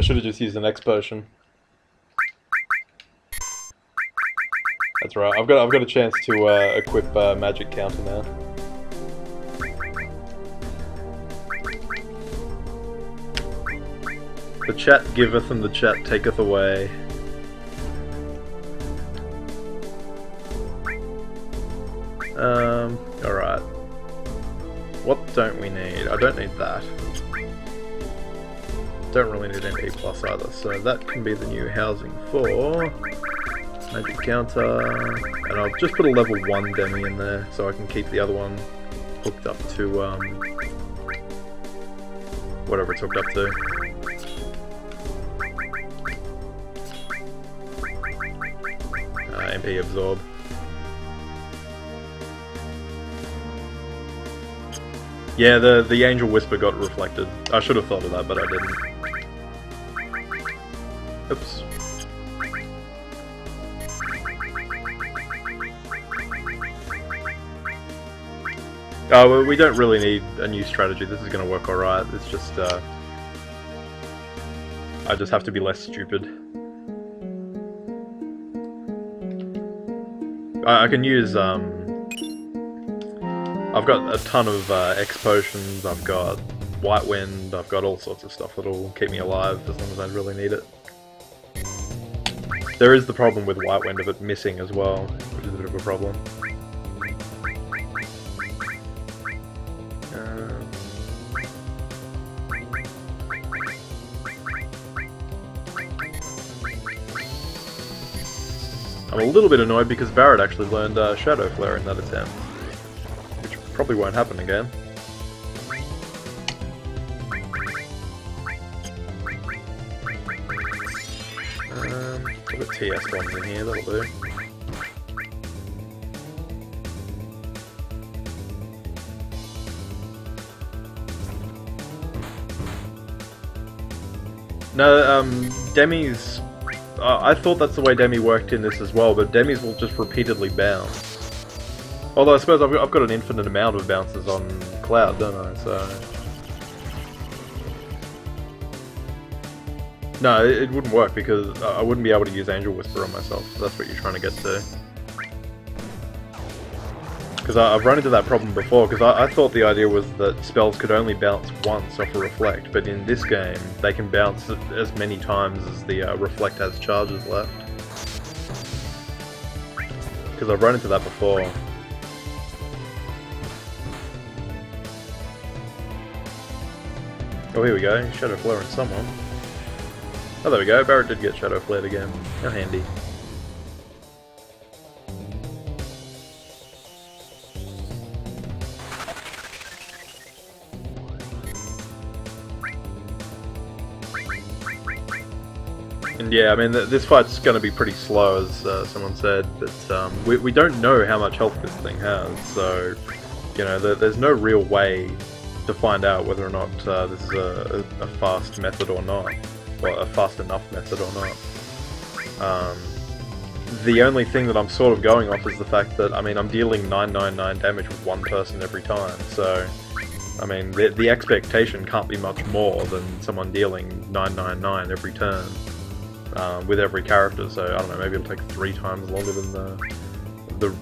I should have just used an X potion. That's right. I've got a chance to equip magic counter now. The chat giveth and the chat taketh away. Alright. What don't we need? I don't need that. Don't really need MP plus either, so that can be the new housing for magic counter. And I'll just put a level 1 demi in there so I can keep the other one hooked up to whatever it's hooked up to. MP absorb. Yeah, the Angel Whisper got reflected. I should have thought of that, but I didn't. Oops. Oh, well, we don't really need a new strategy. This is going to work alright. It's just, I just have to be less stupid. I can use, I've got a ton of X potions, I've got White Wind, I've got all sorts of stuff that'll keep me alive as long as I really need it. There is the problem with White Wind of it missing as well, which is a bit of a problem. I'm a little bit annoyed because Barrett actually learned Shadow Flare in that attempt, which probably won't happen again. I've got TS bombs in here, that'll do. No, Demis... I thought that's the way Demi worked in this as well, but Demis will just repeatedly bounce. Although I suppose I've got an infinite amount of bounces on Cloud, don't I? So... No, it wouldn't work because I wouldn't be able to use Angel Whisper on myself, so that's what you're trying to get to. Because I've run into that problem before, because I thought the idea was that spells could only bounce once off a Reflect, but in this game they can bounce as many times as the Reflect has charges left. Because I've run into that before. Oh, here we go, Shadow Flare in someone. Oh, there we go, Barrett did get Shadow Flared again. How handy. And yeah, I mean, this fight's going to be pretty slow, as someone said, but we don't know how much health this thing has, so, you know, there's no real way to find out whether or not this is a fast method or not, or a fast enough method or not. The only thing that I'm sort of going off is the fact that, I mean, I'm dealing 999 damage with one person every time, so, I mean, the expectation can't be much more than someone dealing 999 every turn. With every character, so I don't know, maybe it'll take 3 times longer than the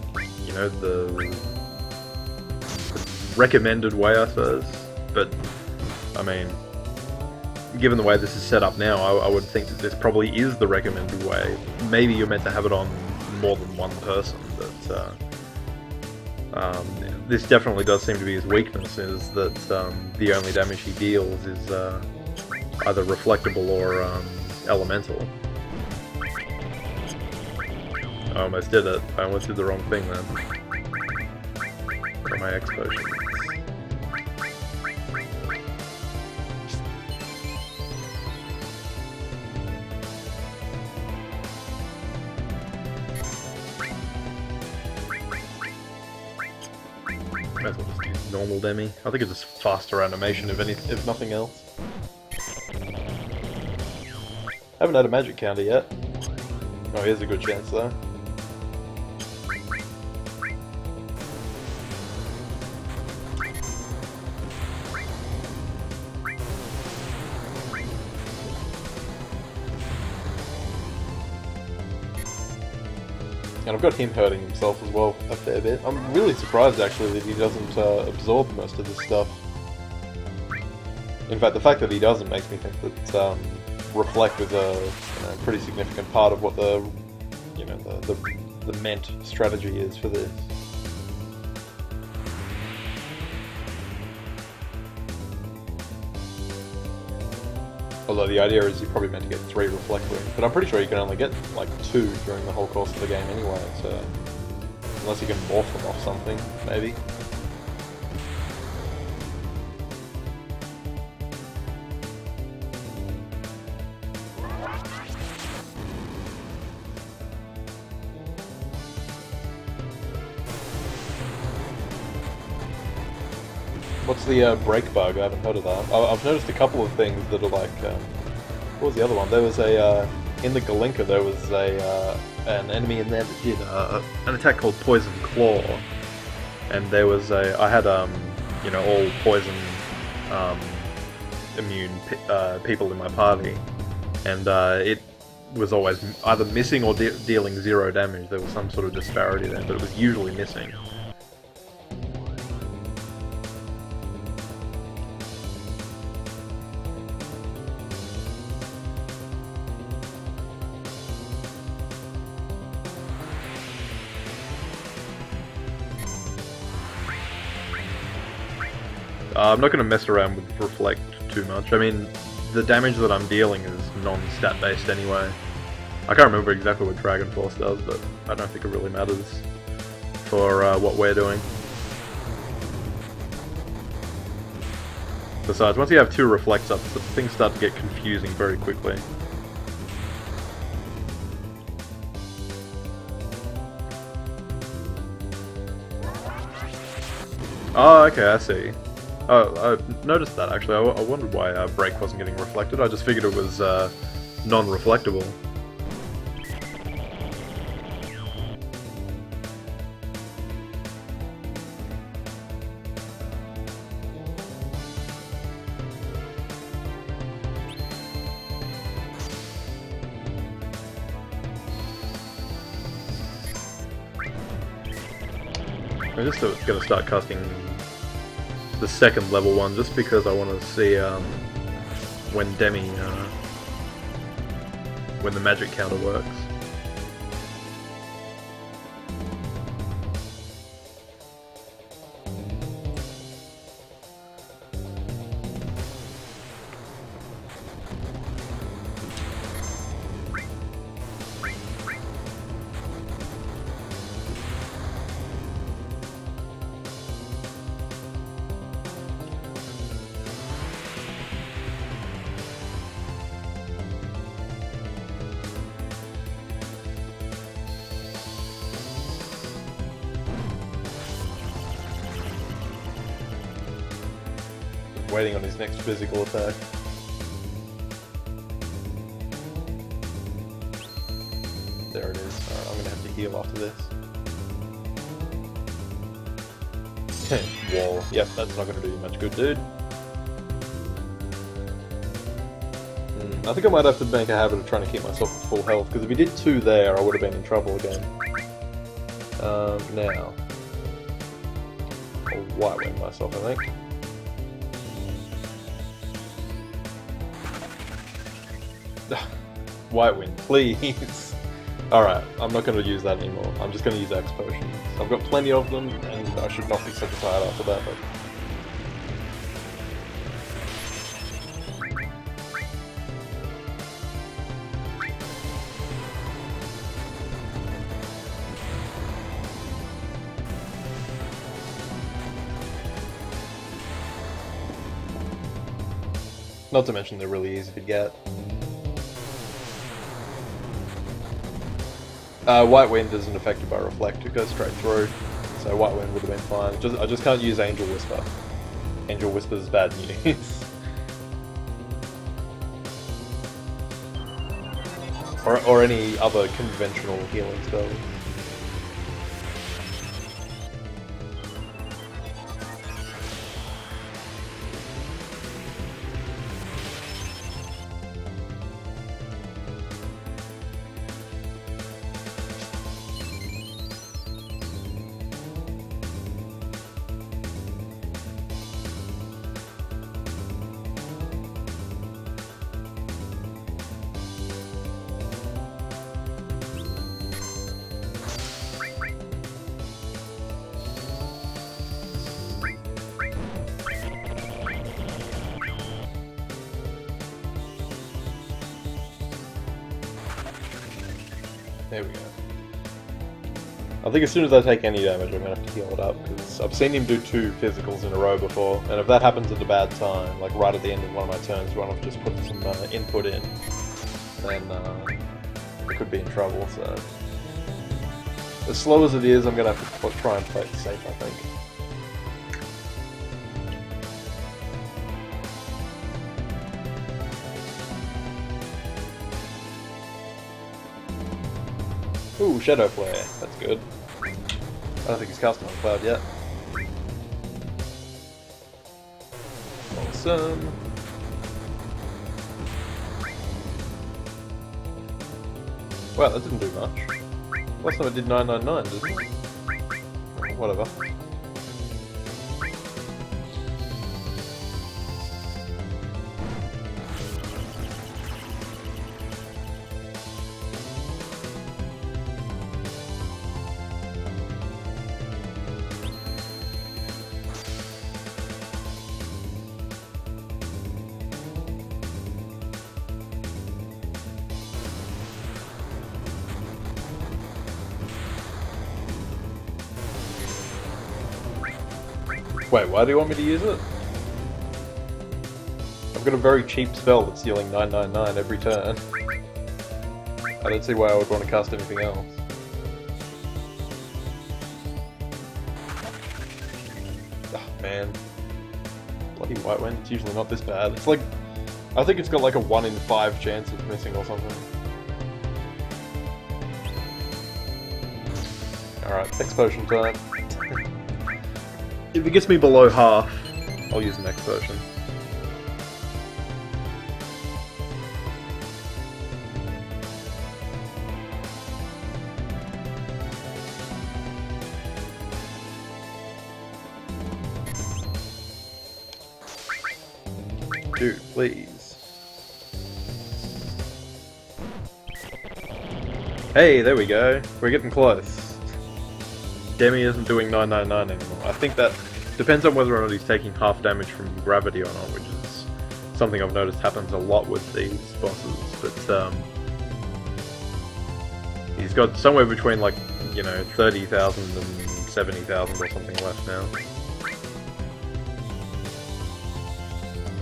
recommended way, I suppose. But I mean, given the way this is set up now, I would think that this probably is the recommended way. Maybe you're meant to have it on more than one person, but this definitely does seem to be his weakness, is that the only damage he deals is either reflectable or elemental. I almost did it. I almost did the wrong thing then. For my X potions. Might as well just use normal Demi. I think it's just faster animation if nothing else. Haven't had a magic counter yet. Oh, here's a good chance though. And I've got him hurting himself as well a fair bit. I'm really surprised actually that he doesn't absorb most of this stuff. In fact, the fact that he doesn't makes me think that Reflect is a pretty significant part of what the meant strategy is for this. Although the idea is you're probably meant to get 3 Reflect rings, but I'm pretty sure you can only get like 2 during the whole course of the game anyway, so... Unless you can morph them off something, maybe. What's the break bug? I haven't heard of that. I've noticed a couple of things that are like... what was the other one? There was a... in the Galinka there was an enemy in there that did an attack called Poison Claw. And there was a... I had, you know, all poison immune people in my party. And it was always either missing or dealing 0 damage. There was some sort of disparity there, but it was usually missing. I'm not going to mess around with Reflect too much. I mean, the damage that I'm dealing is non-stat based anyway. I can't remember exactly what Dragon Force does, but I don't think it really matters for what we're doing. Besides, once you have 2 Reflects up, things start to get confusing very quickly. Oh, okay, I see. Oh, I noticed that actually. I wondered why Break wasn't getting reflected. I just figured it was non-reflectable. I'm just gonna start casting the 2nd level one, just because I want to see when when the magic counter works. Waiting on his next physical attack. There it is. Alright, I'm gonna have to heal after this. Wall. Yep, that's not gonna do you much good, dude. I think I might have to make a habit of trying to keep myself at full health, because if he did 2 there, I would have been in trouble again. Now. I'll white wing myself, I think. White Wind, please! Alright, I'm not going to use that anymore. I'm just going to use X potions. I've got plenty of them, and I should not be such a tired after that, but... Not to mention they're really easy to get. White Wind isn't affected by Reflect, it goes straight through, so White Wind would have been fine. I just can't use Angel Whisper. Angel Whisper is bad news. or any other conventional healing spells. There we go. I think as soon as I take any damage, I'm gonna have to heal it up, because I've seen him do 2 physicals in a row before, and if that happens at a bad time, like right at the end of one of my turns when I've just put some input in, then I could be in trouble, so... As slow as it is, I'm gonna have to try and play it safe, I think. Ooh, Shadow Flare. That's good. I don't think he's casting on Cloud yet. Awesome. Wow, that didn't do much. Last time I did 999, didn't it? Whatever. Wait, why do you want me to use it? I've got a very cheap spell that's dealing 999 every turn. I don't see why I would want to cast anything else. Oh man. Bloody White Wind, it's usually not this bad. It's like... I think it's got like a 1 in 5 chance of missing or something. Alright, next potion time. If it gets me below half, I'll use the next potion. Dude, please. Hey, there we go. We're getting close. Demi isn't doing 999 anymore. I think that depends on whether or not he's taking half damage from gravity or not, which is something I've noticed happens a lot with these bosses. But he's got somewhere between, like, you know, 30,000 and 70,000 or something left now.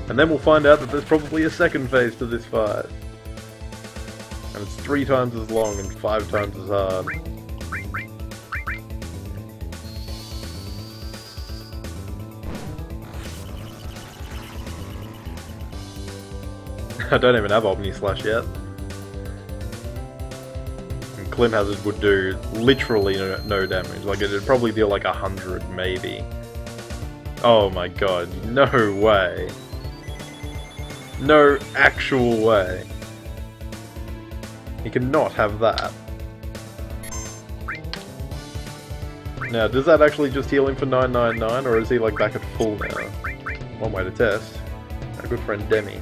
And then we'll find out that there's probably a second phase to this fight. And it's 3 times as long and 5 times as hard. I don't even have Omni Slash yet. And Clim Hazard would do literally no damage. Like, it'd probably deal like 100, maybe. Oh my god, no way. No actual way. He cannot have that. Now, does that actually just heal him for 999, or is he like back at full now? One way to test. Our good friend Demi.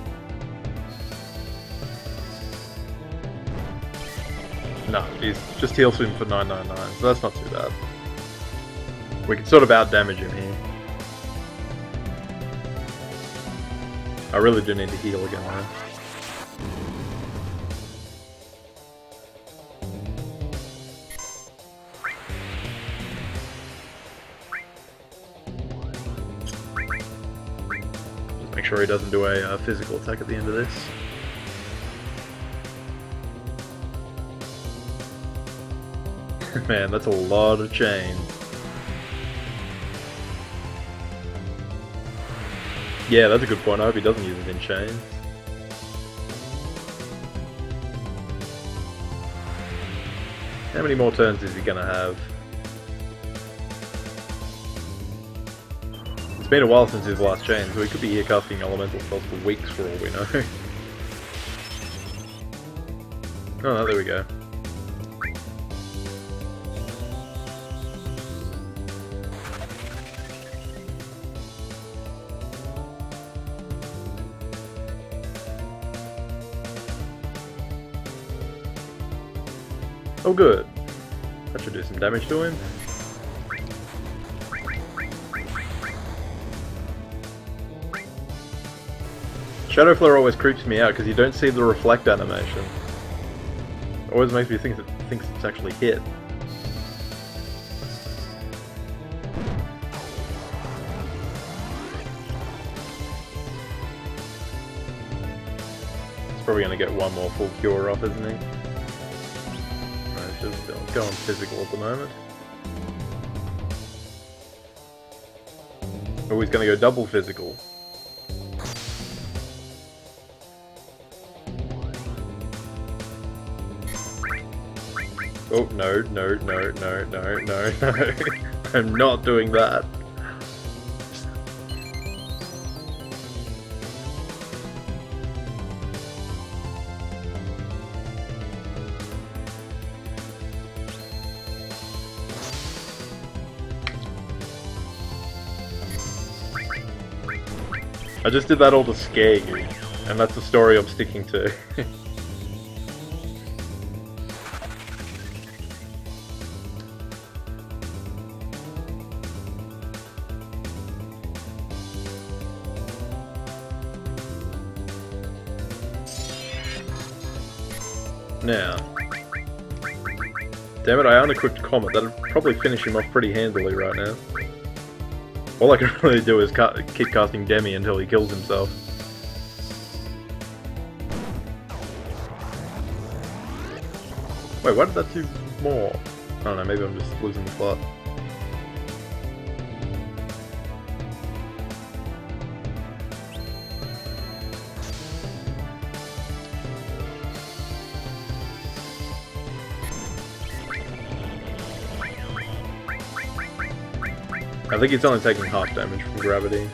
No, he's just heals him for 999, so that's not too bad. We can sort of out-damage him here. I really do need to heal again though. Just make sure he doesn't do a physical attack at the end of this. Man, that's a lot of chains. Yeah, that's a good point. I hope he doesn't use it in chains. How many more turns is he gonna have? It's been a while since his last chain, so he could be here casting elemental spells for weeks for all we know. Oh, no, there we go. Oh good. That should do some damage to him. Shadow Flare always creeps me out because you don't see the reflect animation. always makes me think that thinks it's actually hit. He's probably gonna get one more full cure off, isn't he? Right, just going physical at the moment. Oh, he's gonna go double physical. Oh, no, no, no, no, no, no, no. I'm not doing that. I just did that all to scare you, and that's the story I'm sticking to. Now, damn it, I unequipped Comet. That'd probably finish him off pretty handily right now. All I can really do is keep casting Demi until he kills himself. Wait, why did that do more? I don't know, maybe I'm just losing the plot. I think it's only taking half damage from gravity.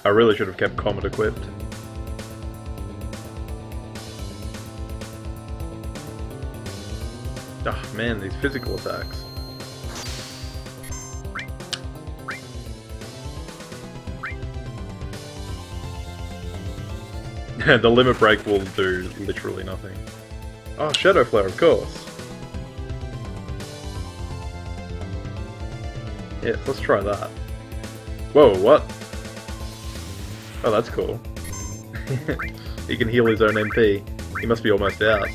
I really should have kept Comet equipped. Ah, man, these physical attacks. The limit break will do literally nothing. Oh, Shadow Flare, of course. Yes, let's try that. Whoa, what? Oh, that's cool. He can heal his own MP. He must be almost out.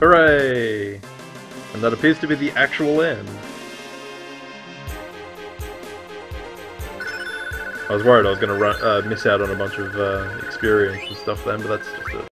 Hooray! And that appears to be the actual end. I was worried I was going to miss out on a bunch of experience and stuff then, but that's just it.